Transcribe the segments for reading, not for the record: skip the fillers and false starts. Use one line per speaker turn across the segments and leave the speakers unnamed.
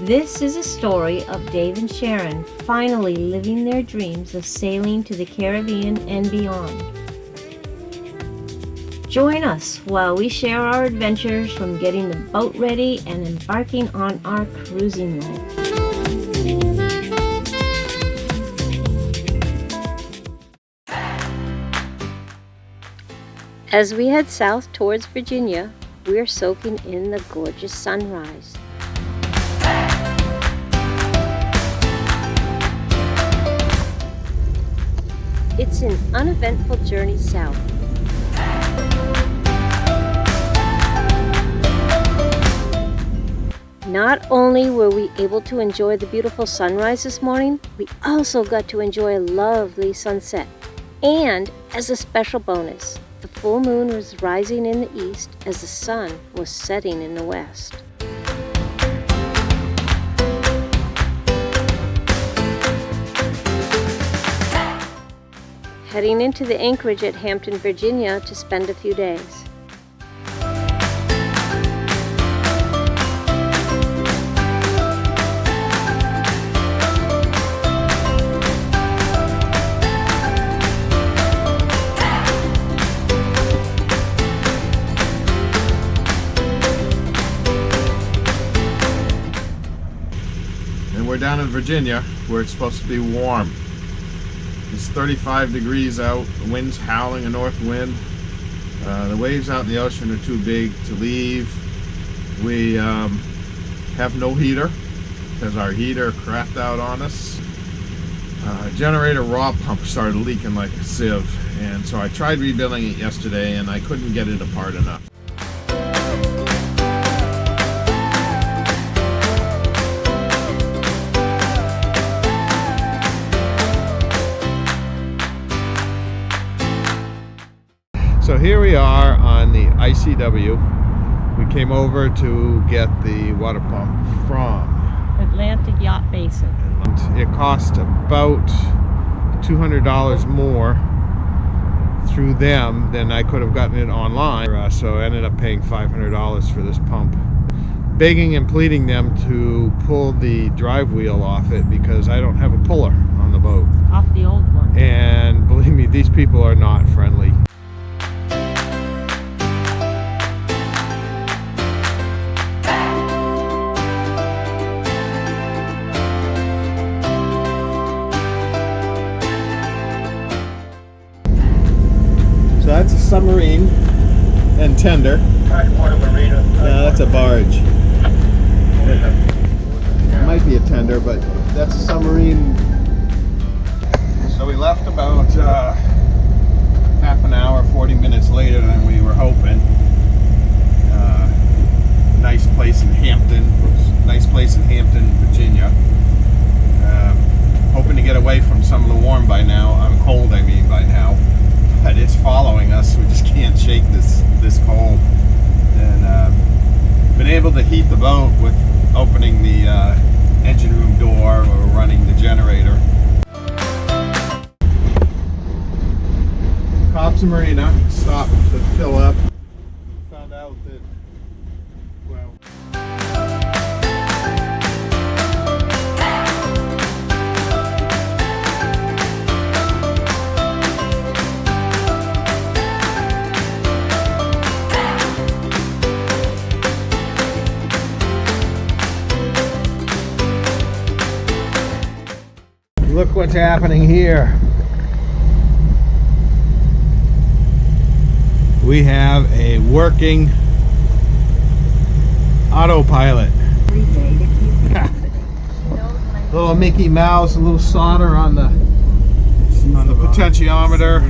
This is a story of Dave and Sharon finally living their dreams of sailing to the Caribbean and beyond. Join us while we share our adventures from getting the boat ready and embarking on our cruising life. As we head south towards Virginia, we're soaking in the gorgeous sunrise. It's an uneventful journey south. Not only were we able to enjoy the beautiful sunrise this morning, we also got to enjoy a lovely sunset. And as a special bonus, the full moon was rising in the east as the sun was setting in the west. Heading into the anchorage at Hampton, Virginia to spend a few days.
And we're down in Virginia where it's supposed to be warm. It's 35 degrees out, the wind's howling, a north wind. The waves out in the ocean are too big to leave. We have no heater because our heater crapped out on us. Generator raw pump started leaking like a sieve, and so I tried rebuilding it yesterday and I couldn't get it apart enough. So here we are on the ICW. We came over to get the water pump from
Atlantic Yacht Basin.
It cost about $200 more through them than I could have gotten it online. So I ended up paying $500 for this pump. Begging and pleading them to pull the drive wheel off it because I don't have a puller on the boat.
Off the old one.
And believe me, these people are not friendly. So that's a submarine and tender. No, that's a barge. It might be a tender, but that's a submarine. So we left about half an hour, 40 minutes later than we were hoping. Nice place in Hampton, Virginia. Hoping to get away from some of the warm by now. Cold, I mean, by now. But it's following us. We just can't shake this cold. And been able to heat the boat with opening the engine room door or running the generator. Cobb's Marina, stopped to fill up. Found out that, well, look what's happening here. We have a working autopilot. Little Mickey Mouse, a little solder on the potentiometer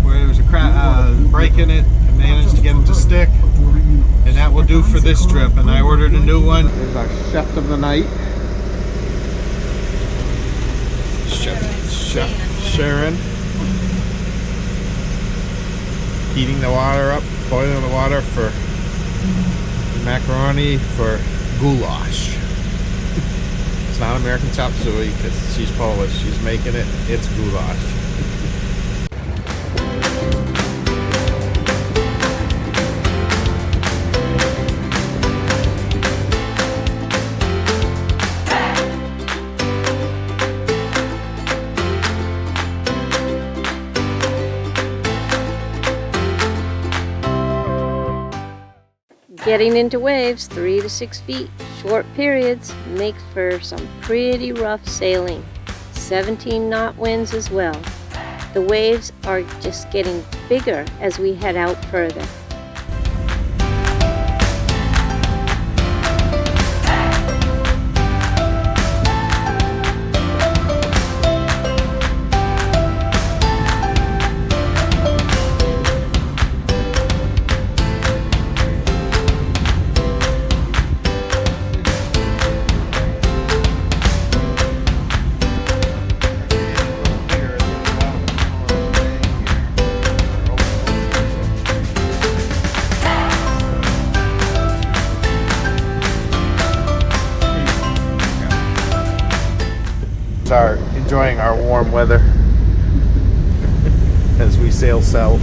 where there was a break in it. I managed to get it to stick, and that will do for this trip. And I ordered a new one. There's our chef of the night. Chef Sharon, heating the water up, boiling the water for macaroni for goulash. It's not American chop suey because she's Polish. She's making it. It's goulash.
Getting into waves 3 to 6 feet, short periods, make for some pretty rough sailing. 17-knot winds as well. The waves are just getting bigger as we head out further.
Are enjoying our warm weather as we sail south.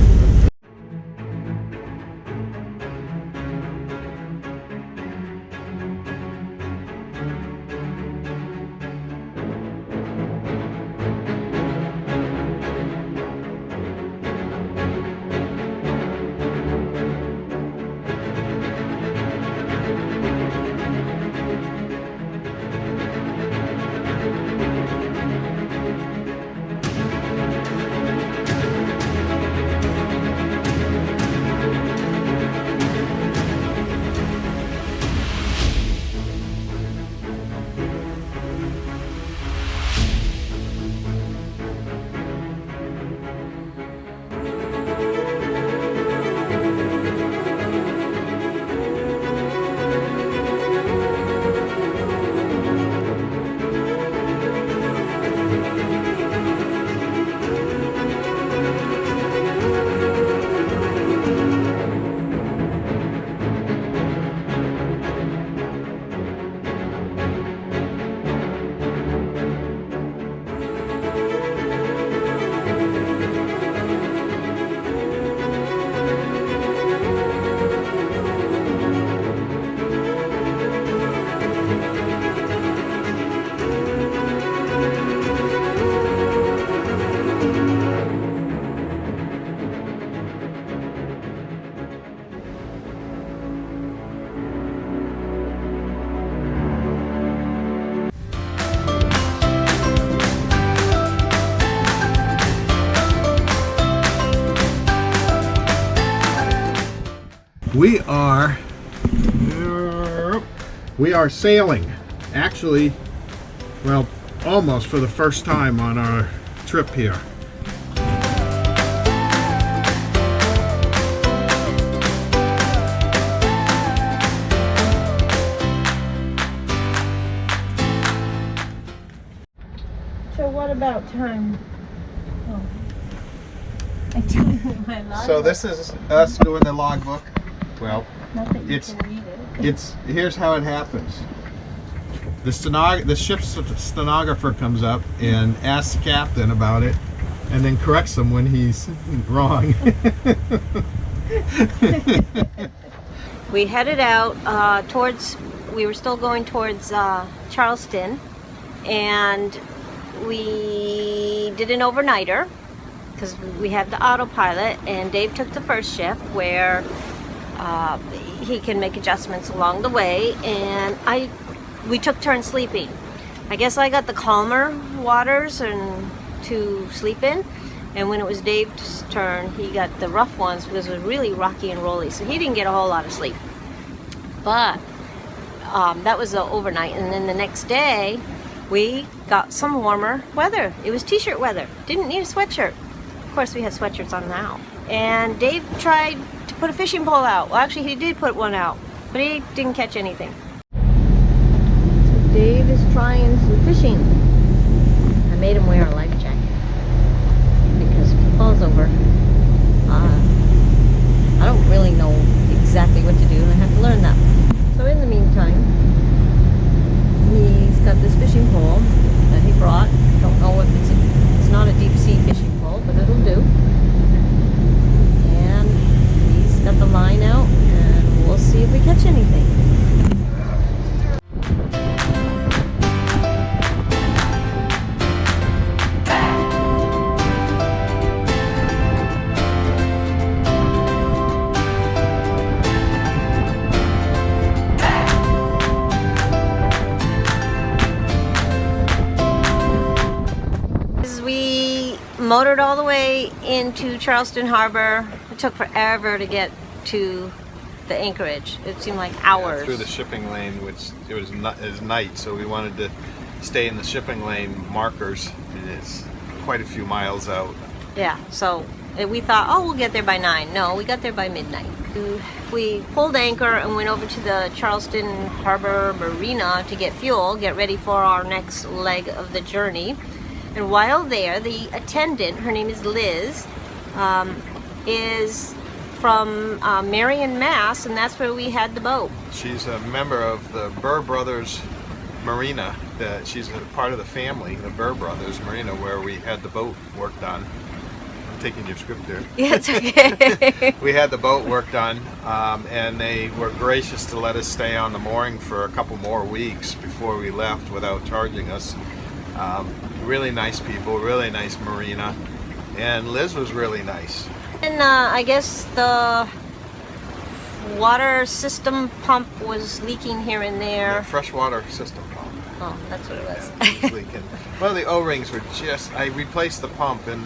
We are sailing, actually, well, almost for the first time on our trip here.
So what about time? Oh. My logbook.
So this is us doing the logbook. Well,
Not that you
it's
can read it.
here's how it happens. The ship's stenographer comes up and asks the captain about it, and then corrects him when he's wrong.
We headed out we were still going towards Charleston, and we did an overnighter because we have the autopilot, and Dave took the first shift where he can make adjustments along the way, and we took turns sleeping. I guess I got the calmer waters and to sleep in, and when it was Dave's turn, he got the rough ones because it was really rocky and rolly, so he didn't get a whole lot of sleep. But that was the overnight, and then the next day we got some warmer weather. It was t-shirt weather. Didn't need a sweatshirt. Of course, we had sweatshirts on now. And Dave tried to put a fishing pole out. Well, actually, he did put one out, but he didn't catch anything. So Dave is trying some fishing. I made him wear a life jacket because if he falls over, I don't really know exactly what to do, and I have to learn that. So in the meantime, he's got this fishing pole that he brought. Don't know if it's not a deep sea fishing pole, but it'll do. And he's got the line out, and we'll see if we catch anything. motored all the way into Charleston Harbor. It took forever to get to the anchorage. It seemed like hours.
Yeah, through the shipping lane, which it was night, so we wanted to stay in the shipping lane markers, and it's quite a few miles out.
Yeah, so we thought, oh, we'll get there by 9. No, we got there by midnight. We pulled anchor and went over to the Charleston Harbor Marina to get fuel, get ready for our next leg of the journey. And while there, the attendant, her name is Liz, is from Marion, Mass, and that's where we had the boat.
She's a member of the Burr Brothers Marina. She's a part of the family, the Burr Brothers Marina, where we had the boat worked on. I'm taking your script there.
Yeah, it's okay.
We had the boat work done, and they were gracious to let us stay on the mooring for a couple more weeks before we left without charging us. Really nice people, really nice marina, and Liz was really nice.
And I guess the water system pump was leaking here and there.
Yeah, freshwater system pump.
Oh, that's what it was.
Yeah, it was leaking. Well, the O-rings were just, I replaced the pump and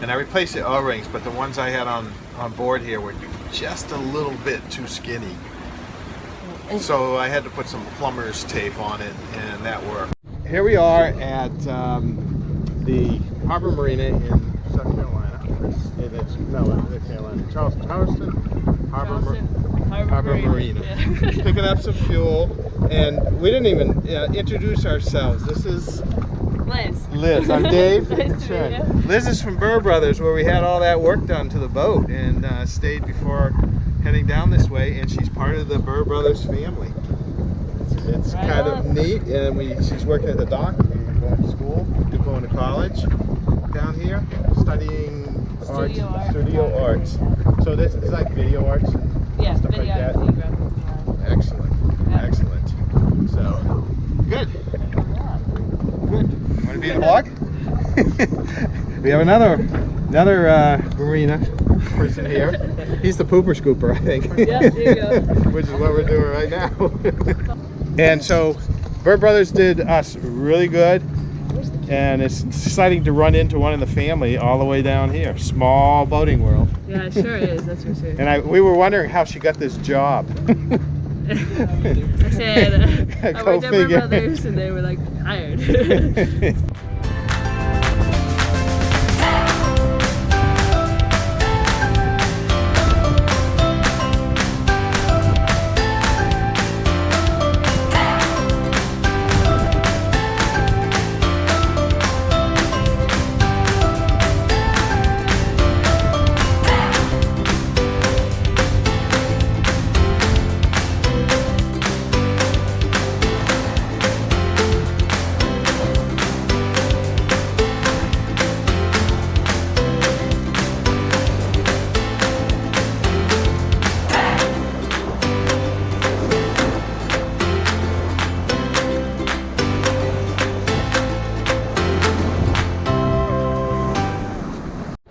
I replaced the O-rings, but the ones I had on board here were just a little bit too skinny. And so I had to put some plumber's tape on it, and that worked. Here we are at the Harbor Marina in South Carolina. Charleston Harbor Marina. Yeah. Picking up some fuel, and we didn't even introduce ourselves. This is Liz. I'm Dave.
Nice to meet you.
Liz is from Burr Brothers, where we had all that work done to the boat, and stayed before heading down this way. And she's part of the Burr Brothers family. It's right kind of neat, and she's working at the dock, going to school, going to college down here, studying studio arts. So this is like video arts and stuff like that. Excellent, yeah. Excellent. So, good. Good. Want to be in the vlog? We have another marina person here. He's the pooper scooper, I think.
Yeah, there you go.
Which is what we're doing right now. And so, Burr Brothers did us really good. And it's exciting to run into one in the family all the way down here. Small boating world.
Yeah, it sure is, that's for sure.
And we were wondering how she got this job.
I said, I worked at Burr Brothers, and they were like, hired.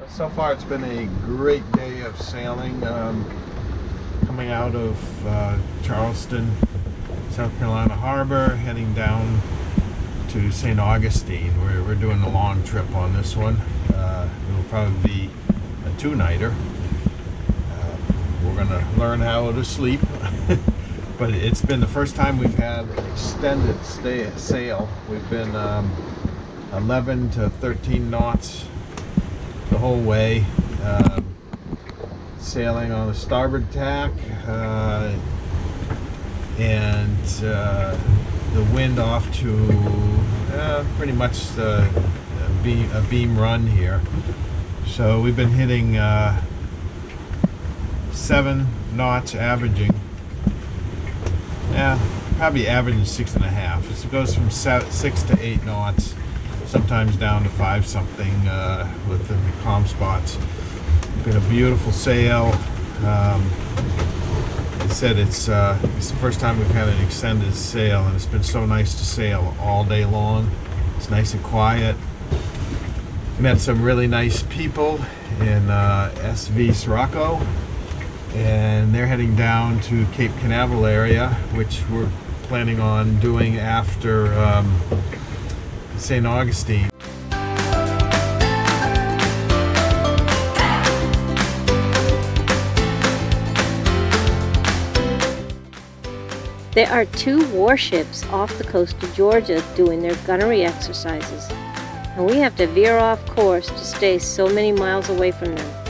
So far it's been a great day of sailing, coming out of Charleston, South Carolina Harbor, heading down to St. Augustine. We're doing a long trip on this one. It'll probably be a two-nighter. We're going to learn how to sleep, but it's been the first time we've had an extended sail. We've been 11 to 13 knots the whole way, sailing on the starboard tack, and the wind off to pretty much a beam run here. So we've been hitting 7 knots averaging. Yeah, probably averaging 6.5. So it goes from 6 to 8 knots. Sometimes down to 5 something with the calm spots. Been a beautiful sail. I said it's the first time we've had an extended sail, and it's been so nice to sail all day long. It's nice and quiet. Met some really nice people in SV Sirocco, and they're heading down to Cape Canaveral area, which we're planning on doing after St. Augustine.
There are 2 warships off the coast of Georgia doing their gunnery exercises, and we have to veer off course to stay so many miles away from them.